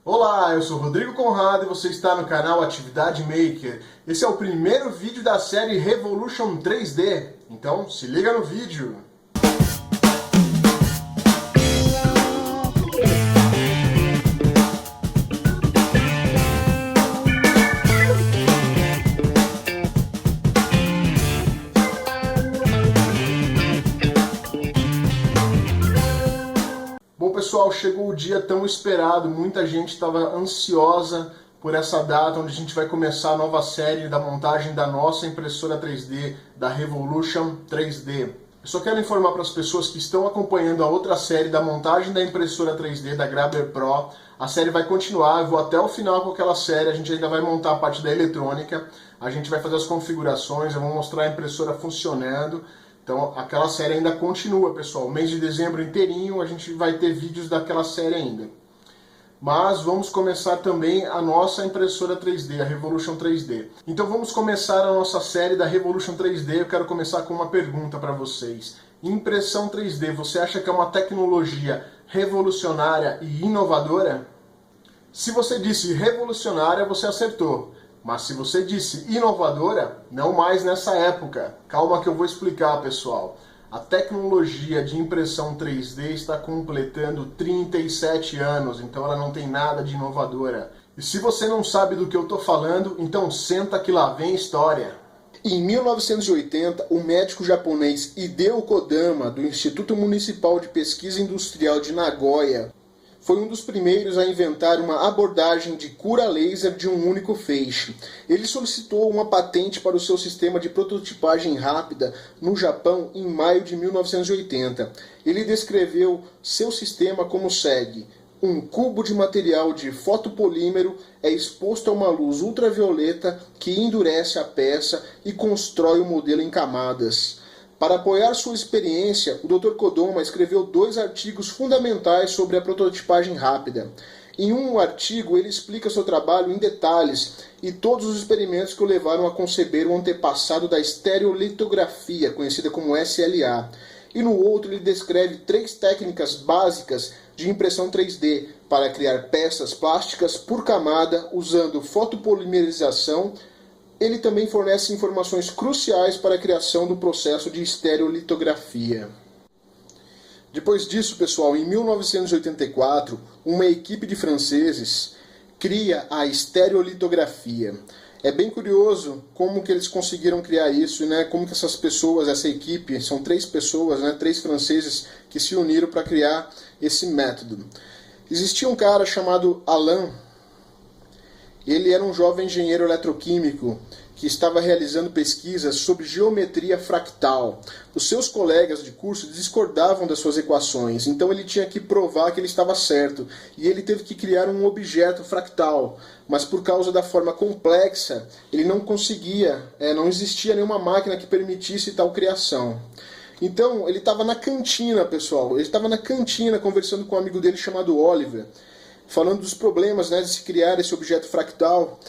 Olá, eu sou Rodrigo Conrado e você está no canal Atividade Maker. Esse é o primeiro vídeo da série Revolution 3D, então se liga no vídeo. Bom pessoal, chegou o dia tão esperado, muita gente estava ansiosa por essa data onde a gente vai começar a nova série da montagem da nossa impressora 3D, da Revolution 3D. Eu só quero informar para as pessoas que estão acompanhando a outra série da montagem da impressora 3D da Grabber Pro. A série vai continuar, eu vou até o final com aquela série, a gente ainda vai montar a parte da eletrônica, a gente vai fazer as configurações, eu vou mostrar a impressora funcionando. Então aquela série ainda continua, pessoal. O mês de dezembro inteirinho a gente vai ter vídeos daquela série ainda. Mas vamos começar também a nossa impressora 3D, a Revolution 3D. Então vamos começar a nossa série da Revolution 3D. Eu quero começar com uma pergunta para vocês. Impressão 3D, você acha que é uma tecnologia revolucionária e inovadora? Se você disse revolucionária, você acertou. Mas se você disse inovadora, não mais nessa época. Calma que eu vou explicar, pessoal. A tecnologia de impressão 3D está completando 37 anos, então ela não tem nada de inovadora. E se você não sabe do que eu estou falando, então senta que lá vem história. Em 1980, o médico japonês Hideo Kodama, do Instituto Municipal de Pesquisa Industrial de Nagoya, foi um dos primeiros a inventar uma abordagem de cura laser de um único feixe. Ele solicitou uma patente para o seu sistema de prototipagem rápida no Japão em maio de 1980. Ele descreveu seu sistema como segue: um cubo de material de fotopolímero é exposto a uma luz ultravioleta que endurece a peça e constrói o modelo em camadas. Para apoiar sua experiência, o Dr. Kodama escreveu 2 artigos fundamentais sobre a prototipagem rápida. Em um artigo, ele explica seu trabalho em detalhes e todos os experimentos que o levaram a conceber o antepassado da estereolitografia, conhecida como SLA. E no outro, ele descreve 3 técnicas básicas de impressão 3D para criar peças plásticas por camada usando fotopolimerização. Ele também fornece informações cruciais para a criação do processo de estereolitografia. Depois disso, pessoal, em 1984, uma equipe de franceses cria a estereolitografia. É bem curioso como que eles conseguiram criar isso, né? Como que essas pessoas, essa equipe, são 3 pessoas, né? 3 franceses que se uniram para criar esse método. Existia um cara chamado Alain. Ele era um jovem engenheiro eletroquímico que estava realizando pesquisas sobre geometria fractal. Os seus colegas de curso discordavam das suas equações, então ele tinha que provar que ele estava certo. E ele teve que criar um objeto fractal, mas por causa da forma complexa, ele não conseguia, não existia nenhuma máquina que permitisse tal criação. Então ele estava na cantina, pessoal, ele estava na cantina conversando com um amigo dele chamado Oliver, falando dos problemas, né, de se criar esse objeto fractal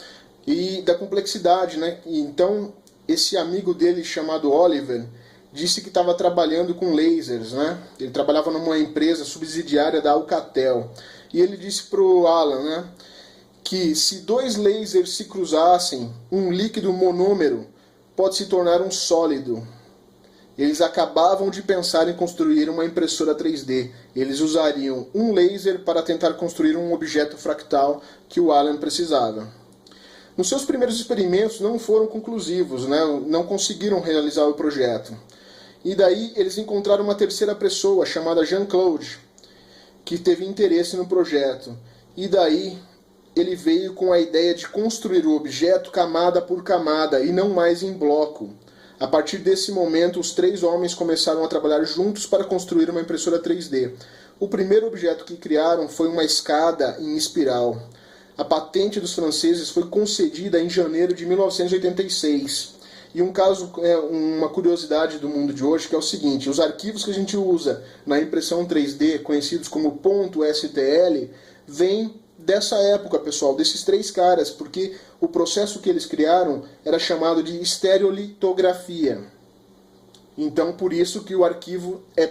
e da complexidade, né? Então, esse amigo dele chamado Oliver disse que estava trabalhando com lasers, né? Ele trabalhava numa empresa subsidiária da Alcatel. E ele disse para o Alan, né, que se 2 lasers se cruzassem, um líquido monômero pode se tornar um sólido. Eles acabavam de pensar em construir uma impressora 3D. Eles usariam um laser para tentar construir um objeto fractal que o Alan precisava. Nos seus primeiros experimentos não foram conclusivos, né? Não conseguiram realizar o projeto. E daí eles encontraram uma terceira pessoa chamada Jean-Claude, que teve interesse no projeto. E daí ele veio com a ideia de construir o objeto camada por camada e não mais em bloco. A partir desse momento, os 3 homens começaram a trabalhar juntos para construir uma impressora 3D. O primeiro objeto que criaram foi uma escada em espiral. A patente dos franceses foi concedida em janeiro de 1986. E uma curiosidade do mundo de hoje, que é o seguinte: os arquivos que a gente usa na impressão 3D, conhecidos como .stl, vêm dessa época, pessoal, desses 3 caras, porque o processo que eles criaram era chamado de estereolitografia. Então, por isso que o arquivo é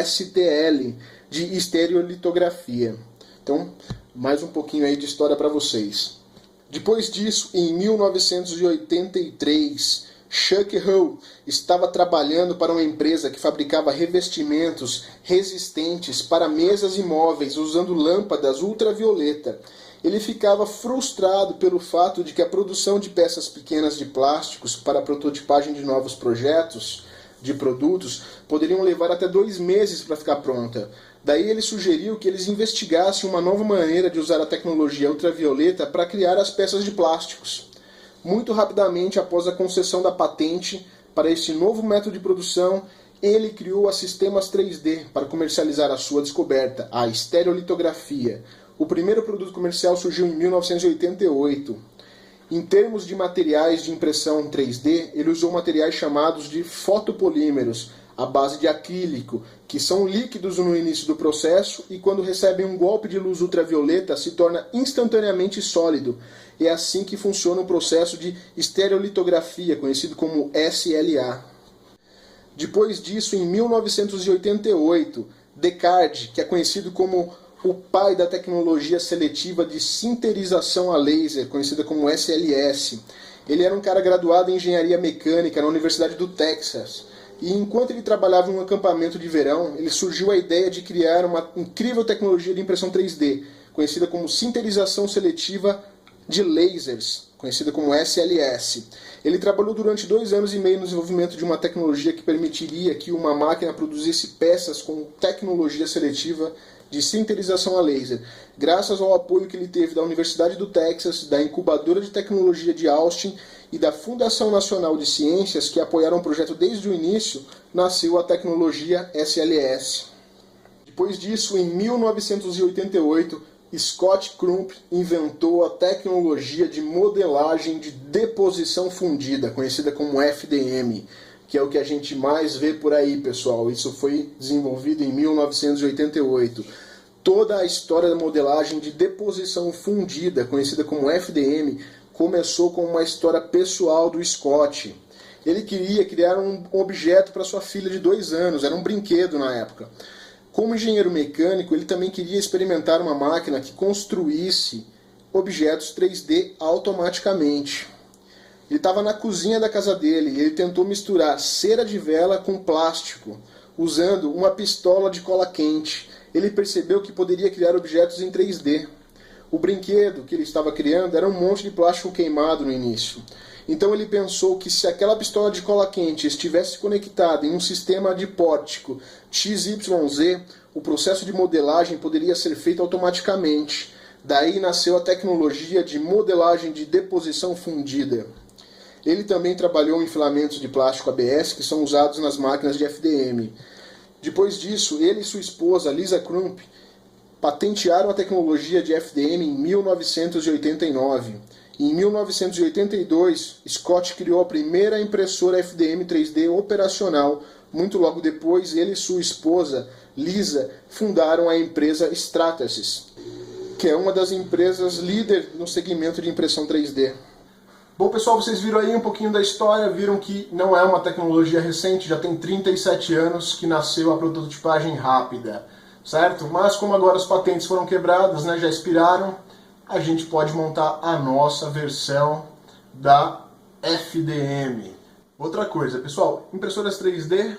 .stl, de estereolitografia. Então, mais um pouquinho aí de história para vocês. Depois disso, em 1983, Chuck Hull estava trabalhando para uma empresa que fabricava revestimentos resistentes para mesas e móveis usando lâmpadas ultravioleta. Ele ficava frustrado pelo fato de que a produção de peças pequenas de plásticos para a prototipagem de novos projetos de produtos poderiam levar até 2 meses para ficar pronta. Daí ele sugeriu que eles investigassem uma nova maneira de usar a tecnologia ultravioleta para criar as peças de plásticos. Muito rapidamente, após a concessão da patente para este novo método de produção, ele criou a Sistemas 3D para comercializar a sua descoberta, a estereolitografia. O primeiro produto comercial surgiu em 1988. Em termos de materiais de impressão 3D, ele usou materiais chamados de fotopolímeros, à base de acrílico, que são líquidos no início do processo e quando recebem um golpe de luz ultravioleta se torna instantaneamente sólido. É assim que funciona o processo de estereolitografia, conhecido como SLA. Depois disso, em 1988, Descartes, que é conhecido como o pai da tecnologia seletiva de sinterização a laser, conhecida como SLS. Ele era um cara graduado em engenharia mecânica na Universidade do Texas. E enquanto ele trabalhava em um acampamento de verão, ele surgiu a ideia de criar uma incrível tecnologia de impressão 3D, conhecida como sinterização seletiva de lasers, conhecida como SLS. Ele trabalhou durante 2 anos e meio no desenvolvimento de uma tecnologia que permitiria que uma máquina produzisse peças com tecnologia seletiva de sinterização a laser. Graças ao apoio que ele teve da Universidade do Texas, da Incubadora de Tecnologia de Austin e da Fundação Nacional de Ciências, que apoiaram o projeto desde o início, nasceu a tecnologia SLS. Depois disso, em 1988, Scott Crump inventou a tecnologia de modelagem de deposição fundida, conhecida como FDM, que é o que a gente mais vê por aí, pessoal. Isso foi desenvolvido em 1988. Toda a história da modelagem de deposição fundida, conhecida como FDM, começou com uma história pessoal do Scott. Ele queria criar um objeto para sua filha de 2 anos, era um brinquedo na época. Como engenheiro mecânico, ele também queria experimentar uma máquina que construísse objetos 3D automaticamente. Ele estava na cozinha da casa dele e ele tentou misturar cera de vela com plástico, usando uma pistola de cola quente. Ele percebeu que poderia criar objetos em 3D. O brinquedo que ele estava criando era um monte de plástico queimado no início. Então ele pensou que se aquela pistola de cola quente estivesse conectada em um sistema de pórtico XYZ, o processo de modelagem poderia ser feito automaticamente. Daí nasceu a tecnologia de modelagem de deposição fundida. Ele também trabalhou em filamentos de plástico ABS que são usados nas máquinas de FDM. Depois disso, ele e sua esposa, Lisa Crump, patentearam a tecnologia de FDM em 1989. Em 1982, Scott criou a primeira impressora FDM 3D operacional. Muito logo depois, ele e sua esposa, Lisa, fundaram a empresa Stratasys, que é uma das empresas líder no segmento de impressão 3D. Bom, pessoal, vocês viram aí um pouquinho da história, viram que não é uma tecnologia recente, já tem 37 anos que nasceu a prototipagem rápida, certo? Mas como agora as patentes foram quebradas, né, já expiraram, a gente pode montar a nossa versão da FDM. Outra coisa, pessoal, impressoras 3D,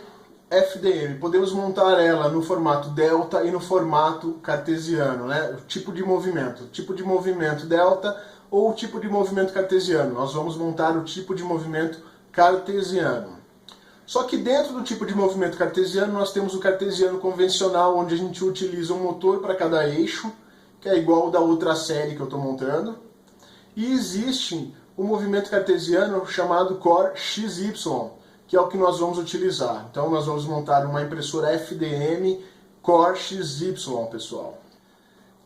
FDM, podemos montar ela no formato delta e no formato cartesiano, né? O tipo de movimento delta ou o tipo de movimento cartesiano. Nós vamos montar o tipo de movimento cartesiano. Só que dentro do tipo de movimento cartesiano nós temos o cartesiano convencional, onde a gente utiliza um motor para cada eixo, que é igual ao da outra série que eu estou montando. E existe o movimento cartesiano chamado Core XY, que é o que nós vamos utilizar. Então nós vamos montar uma impressora FDM Core XY, pessoal.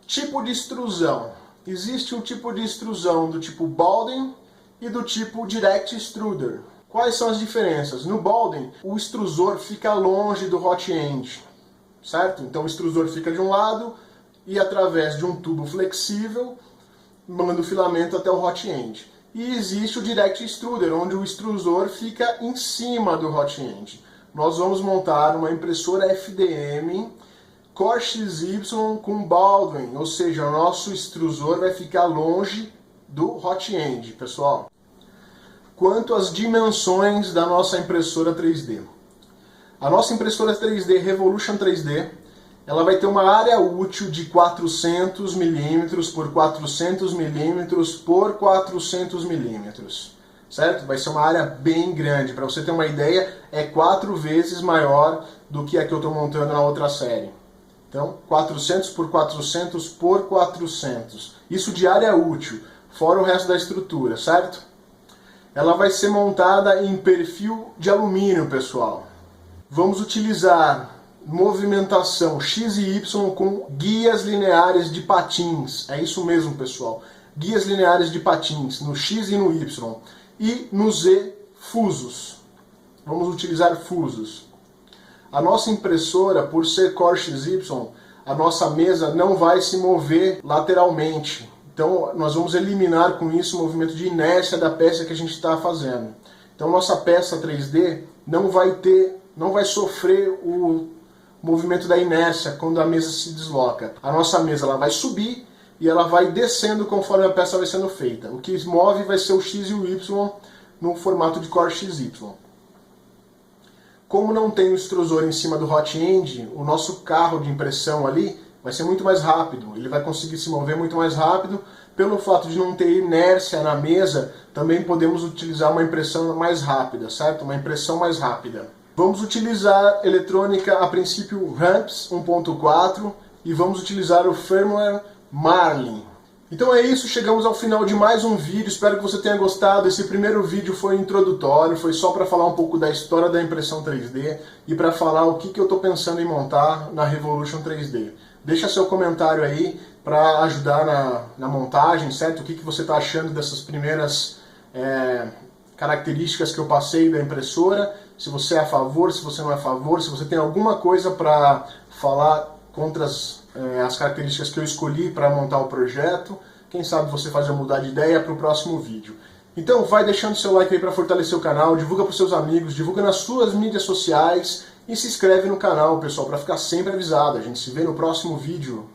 Tipo de extrusão. Existe um tipo de extrusão do tipo Bowden e do tipo Direct Extruder. Quais são as diferenças? No Bowden, o extrusor fica longe do hot end, certo? Então o extrusor fica de um lado e através de um tubo flexível manda o filamento até o hot end. E existe o Direct Extruder, onde o extrusor fica em cima do hot end. Nós vamos montar uma impressora FDM Core XY com Baldwin, ou seja, o nosso extrusor vai ficar longe do hot end, pessoal. Quanto às dimensões da nossa impressora 3D. A nossa impressora 3D Revolution 3D, ela vai ter uma área útil de 400 mm por 400 mm por 400 mm, certo? Vai ser uma área bem grande, para você ter uma ideia, é 4 vezes maior do que a que eu estou montando na outra série. Então, 400 por 400 por 400. Isso de área útil, fora o resto da estrutura, certo? Ela vai ser montada em perfil de alumínio, pessoal. Vamos utilizar movimentação X e Y com guias lineares de patins. É isso mesmo, pessoal. Guias lineares de patins no X e no Y. E no Z, fusos. Vamos utilizar fusos. A nossa impressora, por ser Core XY, a nossa mesa não vai se mover lateralmente. Então nós vamos eliminar com isso o movimento de inércia da peça que a gente está fazendo. Então nossa peça 3D não vai sofrer o movimento da inércia quando a mesa se desloca. A nossa mesa ela vai subir e ela vai descendo conforme a peça vai sendo feita. O que move vai ser o X e o Y no formato de Core XY. Como não tem o extrusor em cima do hot end, o nosso carro de impressão ali vai ser muito mais rápido. Ele vai conseguir se mover muito mais rápido. Pelo fato de não ter inércia na mesa, também podemos utilizar uma impressão mais rápida, certo? Uma impressão mais rápida. Vamos utilizar eletrônica, a princípio, Ramps 1.4 e vamos utilizar o firmware Marlin. Então é isso, chegamos ao final de mais um vídeo, espero que você tenha gostado. Esse primeiro vídeo foi introdutório, foi só para falar um pouco da história da impressão 3D e para falar o que eu estou pensando em montar na Revolution 3D. Deixa seu comentário aí para ajudar na montagem, certo? O que você está achando dessas primeiras características que eu passei da impressora, se você é a favor, se você não é a favor, se você tem alguma coisa para falar contra as características que eu escolhi para montar o projeto. Quem sabe você faz eu mudar de ideia para o próximo vídeo. Então vai deixando seu like aí para fortalecer o canal, divulga para os seus amigos, divulga nas suas mídias sociais e se inscreve no canal, pessoal, para ficar sempre avisado. A gente se vê no próximo vídeo.